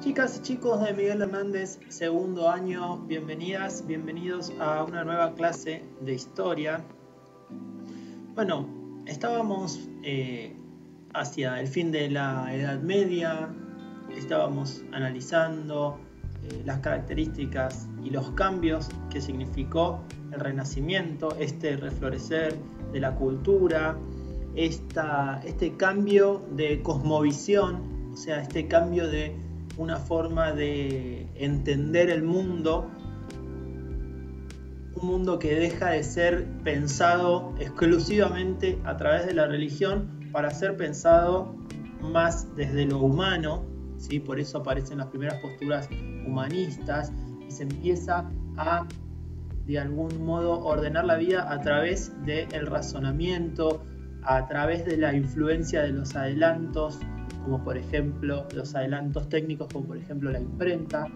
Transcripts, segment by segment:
Chicas y chicos de Miguel Hernández, segundo año, bienvenidas, bienvenidos a una nueva clase de historia. Bueno, estábamos hacia el fin de la Edad Media, estábamos analizando las características y los cambios que significó el Renacimiento, este reflorecer de la cultura, este cambio de cosmovisión, o sea, este cambio de una forma de entender el mundo, un mundo que deja de ser pensado exclusivamente a través de la religión para ser pensado más desde lo humano, ¿sí? Por eso aparecen las primeras posturas humanistas y se empieza a, de algún modo, ordenar la vida a través del razonamiento, a través de la influencia de los adelantos, como por ejemplo los adelantos técnicos, como por ejemplo la imprenta,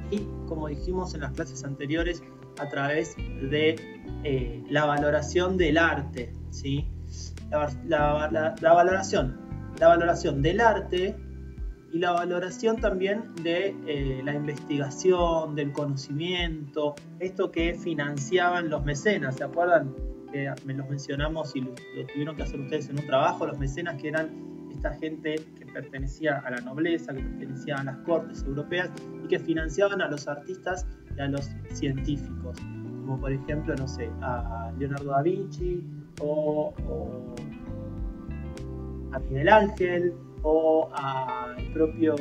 y como dijimos en las clases anteriores, a través de la valoración del arte, ¿sí? La valoración del arte y la valoración también de la investigación, del conocimiento, esto que financiaban los mecenas, ¿se acuerdan? Me los mencionamos y lo tuvieron que hacer ustedes en un trabajo, los mecenas, que eran esta gente que pertenecía a la nobleza, que pertenecía a las cortes europeas y que financiaban a los artistas y a los científicos, como por ejemplo, no sé, a Leonardo da Vinci o a Miguel Ángel o al propio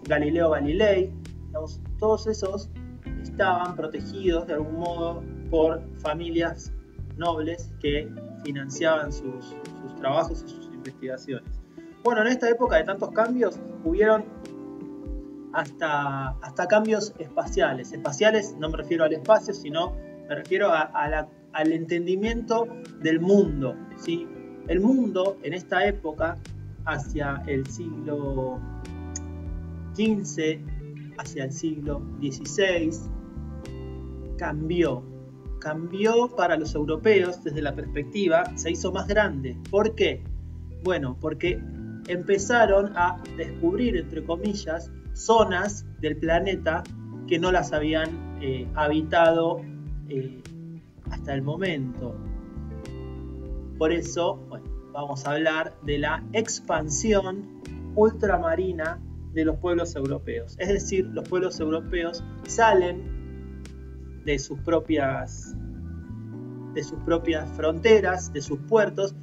Galileo Galilei. Digamos, todos esos estaban protegidos de algún modo por familias nobles que financiaban sus trabajos y sus investigaciones. Bueno, en esta época de tantos cambios hubieron hasta cambios espaciales. Espaciales no me refiero al espacio, sino me refiero al entendimiento del mundo, ¿sí? El mundo en esta época, hacia el siglo XV, hacia el siglo XVI, cambió para los europeos desde la perspectiva, se hizo más grande. ¿Por qué? Bueno, porque empezaron a descubrir, entre comillas, zonas del planeta que no las habían habitado hasta el momento. Por eso, bueno, vamos a hablar de la expansión ultramarina de los pueblos europeos. Es decir, los pueblos europeos salen de sus propias fronteras, de sus puertos,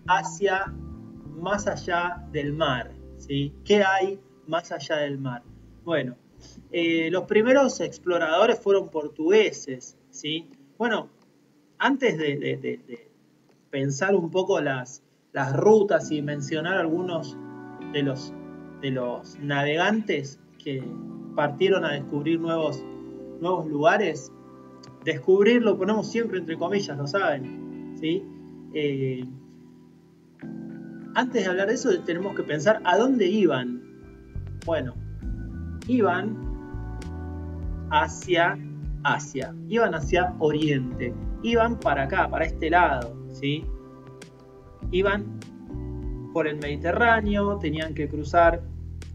hacia más allá del mar, ¿sí? ¿Qué hay más allá del mar? Bueno, los primeros exploradores fueron portugueses, ¿sí? Bueno, antes de pensar un poco las rutas y mencionar algunos de los navegantes que partieron a descubrir nuevos lugares, descubrir lo ponemos siempre entre comillas, lo saben, ¿sí? Antes de hablar de eso tenemos que pensar a dónde iban. Bueno, iban hacia Asia, iban hacia Oriente, iban para acá, para este lado, ¿sí? Iban por el Mediterráneo, tenían que cruzar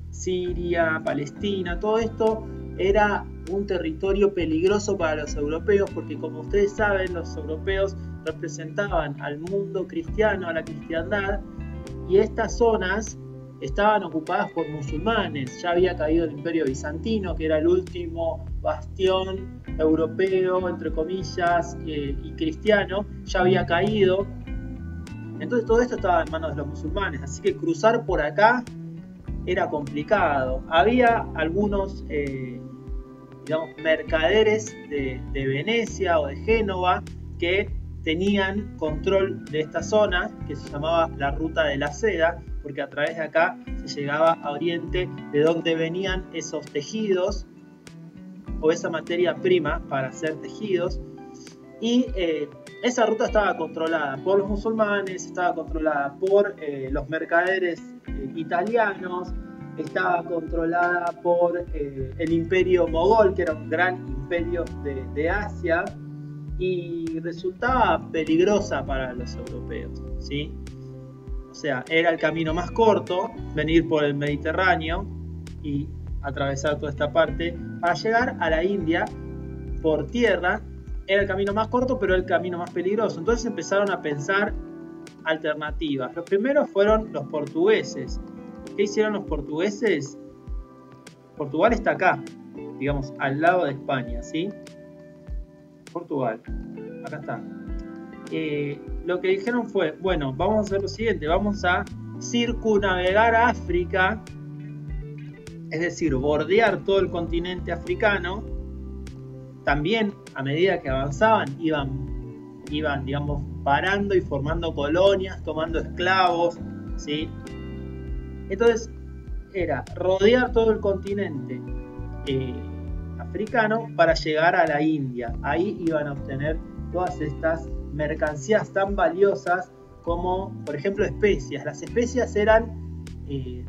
Siria, Palestina, todo esto era un territorio peligroso para los europeos porque, como ustedes saben, los europeos representaban al mundo cristiano, a la cristiandad, y estas zonas estaban ocupadas por musulmanes. Ya había caído el Imperio Bizantino, que era el último bastión europeo, entre comillas, y cristiano, ya había caído. Entonces todo esto estaba en manos de los musulmanes, así que cruzar por acá era complicado. Había algunos mercaderes de Venecia o de Génova que tenían control de esta zona, que se llamaba la Ruta de la Seda, porque a través de acá se llegaba a Oriente, de donde venían esos tejidos o esa materia prima para hacer tejidos. Y esa ruta estaba controlada por los musulmanes, estaba controlada por los mercaderes italianos, estaba controlada por el imperio mogol, que era un gran imperio de Asia, y resultaba peligrosa para los europeos, ¿sí? O sea, era el camino más corto, venir por el Mediterráneo, y atravesar toda esta parte. Para llegar a la India por tierra era el camino más corto, pero el camino más peligroso. Entonces empezaron a pensar alternativas. Los primeros fueron los portugueses. ¿Qué hicieron los portugueses? Portugal está acá, digamos, al lado de España, ¿sí? Portugal, acá está. Lo que dijeron fue, bueno, vamos a hacer lo siguiente, vamos a circunnavegar África, es decir, bordear todo el continente africano. También, a medida que avanzaban, iban, digamos, parando y formando colonias, tomando esclavos, ¿sí? Entonces, era rodear todo el continente africano para llegar a la India. Ahí iban a obtener todas estas mercancías tan valiosas como, por ejemplo, especias. Las especias eran,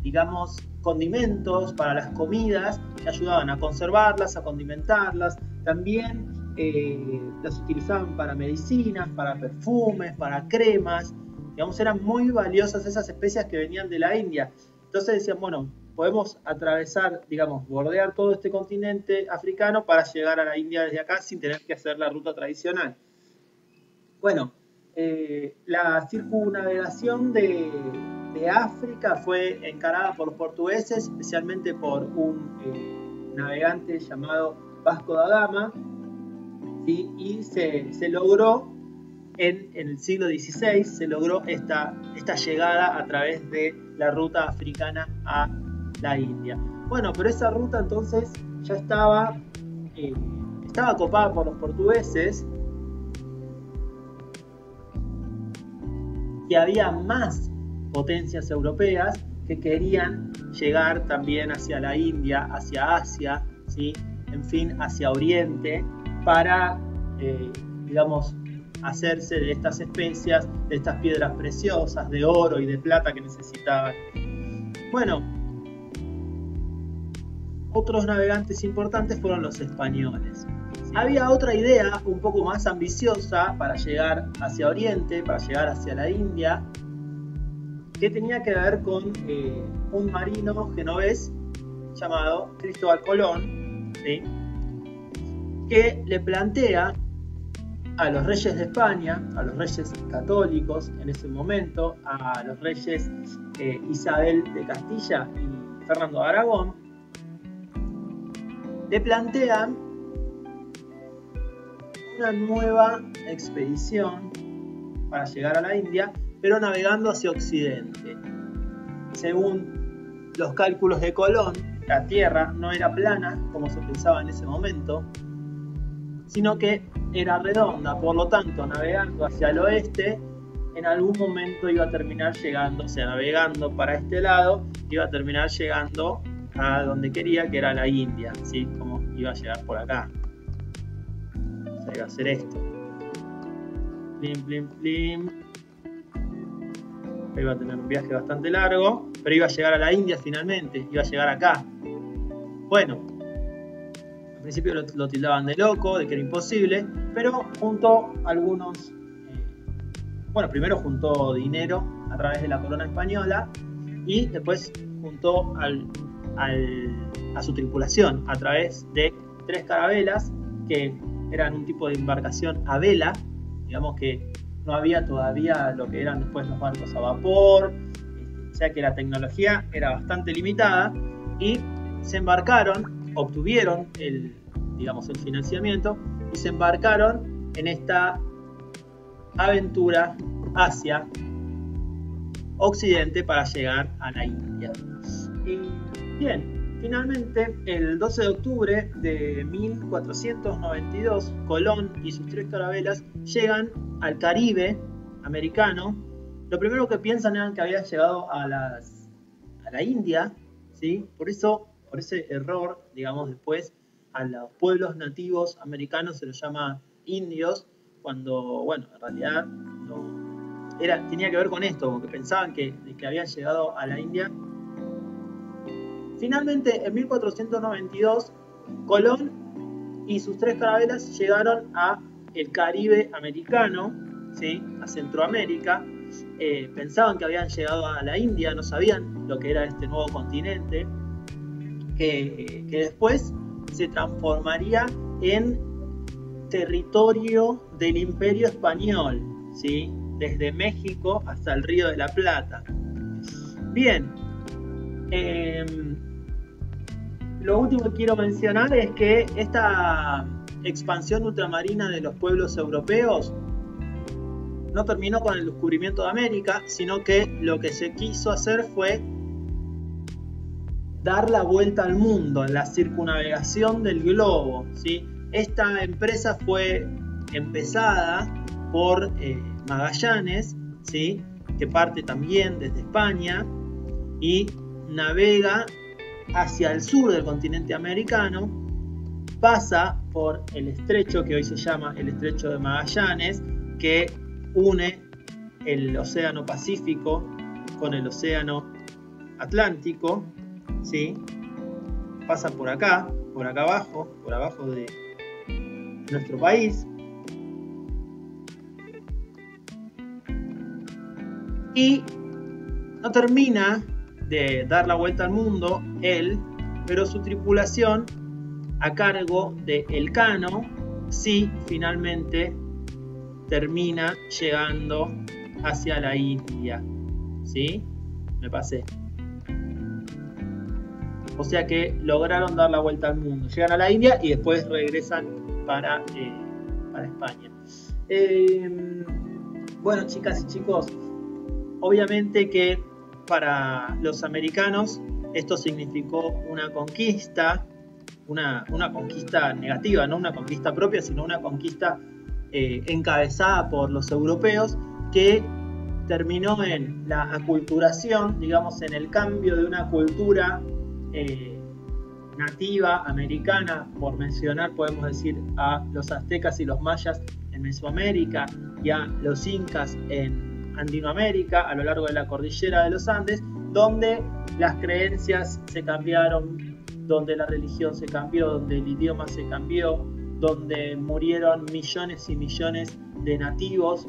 digamos, condimentos para las comidas que ayudaban a conservarlas, a condimentarlas. También las utilizaban para medicinas, para perfumes, para cremas. Digamos, eran muy valiosas esas especias que venían de la India. Entonces decían, bueno, podemos atravesar, digamos, bordear todo este continente africano para llegar a la India desde acá sin tener que hacer la ruta tradicional. Bueno, la circunnavegación de África fue encarada por los portugueses, especialmente por un navegante llamado Vasco da Gama, ¿sí? Y se logró en el siglo XVI, se logró esta llegada a través de la ruta africana a la India. Bueno, pero esa ruta entonces ya estaba copada por los portugueses, que había más potencias europeas que querían llegar también hacia la India, hacia Asia, ¿sí? En fin, hacia Oriente, para, digamos, hacerse de estas especias, de estas piedras preciosas, de oro y de plata que necesitaban. Bueno, otros navegantes importantes fueron los españoles. Había otra idea un poco más ambiciosa para llegar hacia Oriente, para llegar hacia la India, que tenía que ver con un marino genovés llamado Cristóbal Colón, ¿sí? Que le plantea a los reyes de España, a los reyes católicos en ese momento, a los reyes Isabel de Castilla y Fernando de Aragón, le plantean una nueva expedición para llegar a la India, pero navegando hacia Occidente. Según los cálculos de Colón, la Tierra no era plana, como se pensaba en ese momento, sino que era redonda. Por lo tanto, navegando hacia el oeste, en algún momento iba a terminar llegando, o sea, navegando para este lado, iba a terminar llegando a donde quería, que era la India, ¿sí? Como iba a llegar por acá. O sea, iba a hacer esto. Plim, plim, plim. Iba a tener un viaje bastante largo, pero iba a llegar a la India finalmente, iba a llegar acá. Bueno, al principio lo tildaban de loco, de que era imposible, pero juntó algunos... bueno, primero juntó dinero a través de la corona española y después juntó a su tripulación a través de 3 carabelas que eran un tipo de embarcación a vela, digamos que no había todavía lo que eran después los barcos a vapor, ya que la tecnología era bastante limitada, y se embarcaron, obtuvieron el financiamiento y se embarcaron en esta aventura hacia Occidente para llegar a la India. Y bien, finalmente el 12 de octubre de 1492, Colón y sus 3 carabelas llegan al Caribe americano. Lo primero que piensan era que habían llegado a la India, ¿sí? Por ese error, digamos, después a los pueblos nativos americanos se los llama indios, cuando, bueno, en realidad tenía que ver con esto, porque pensaban que habían llegado a la India. Finalmente, en 1492, Colón y sus 3 carabelas llegaron a el Caribe americano, ¿sí? A Centroamérica. Pensaban que habían llegado a la India, no sabían lo que era este nuevo continente. que después se transformaría en territorio del Imperio Español, ¿sí? Desde México hasta el Río de la Plata. Bien, lo último que quiero mencionar es que esta expansión ultramarina de los pueblos europeos no terminó con el descubrimiento de América, sino que lo que se quiso hacer fue dar la vuelta al mundo, la circunnavegación del globo, ¿sí? Esta empresa fue empezada por Magallanes, ¿sí? Que parte también desde España y navega hacia el sur del continente americano, pasa por el estrecho que hoy se llama el Estrecho de Magallanes, que une el Océano Pacífico con el Océano Atlántico, ¿sí? Pasa por acá abajo de nuestro país, y no termina de dar la vuelta al mundo él, pero su tripulación, a cargo de Elcano, sí finalmente termina llegando hacia la India, ¿sí? Me pasé. O sea que lograron dar la vuelta al mundo. Llegan a la India y después regresan para España. Bueno, chicas y chicos, obviamente que para los americanos esto significó una conquista, una conquista negativa, no una conquista propia, sino una conquista encabezada por los europeos, que terminó en la aculturación, digamos, en el cambio de una cultura nativa americana. Por mencionar, podemos decir a los aztecas y los mayas en Mesoamérica y a los incas en Andinoamérica, a lo largo de la cordillera de los Andes, donde las creencias se cambiaron, donde la religión se cambió, donde el idioma se cambió, donde murieron millones y millones de nativos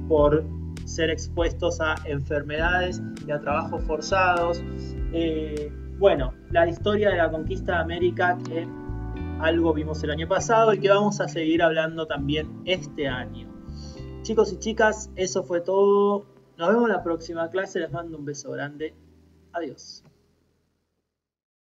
por ser expuestos a enfermedades y a trabajos forzados. Bueno, la historia de la conquista de América, que algo vimos el año pasado y que vamos a seguir hablando también este año. Chicos y chicas, eso fue todo. Nos vemos en la próxima clase. Les mando un beso grande. Adiós.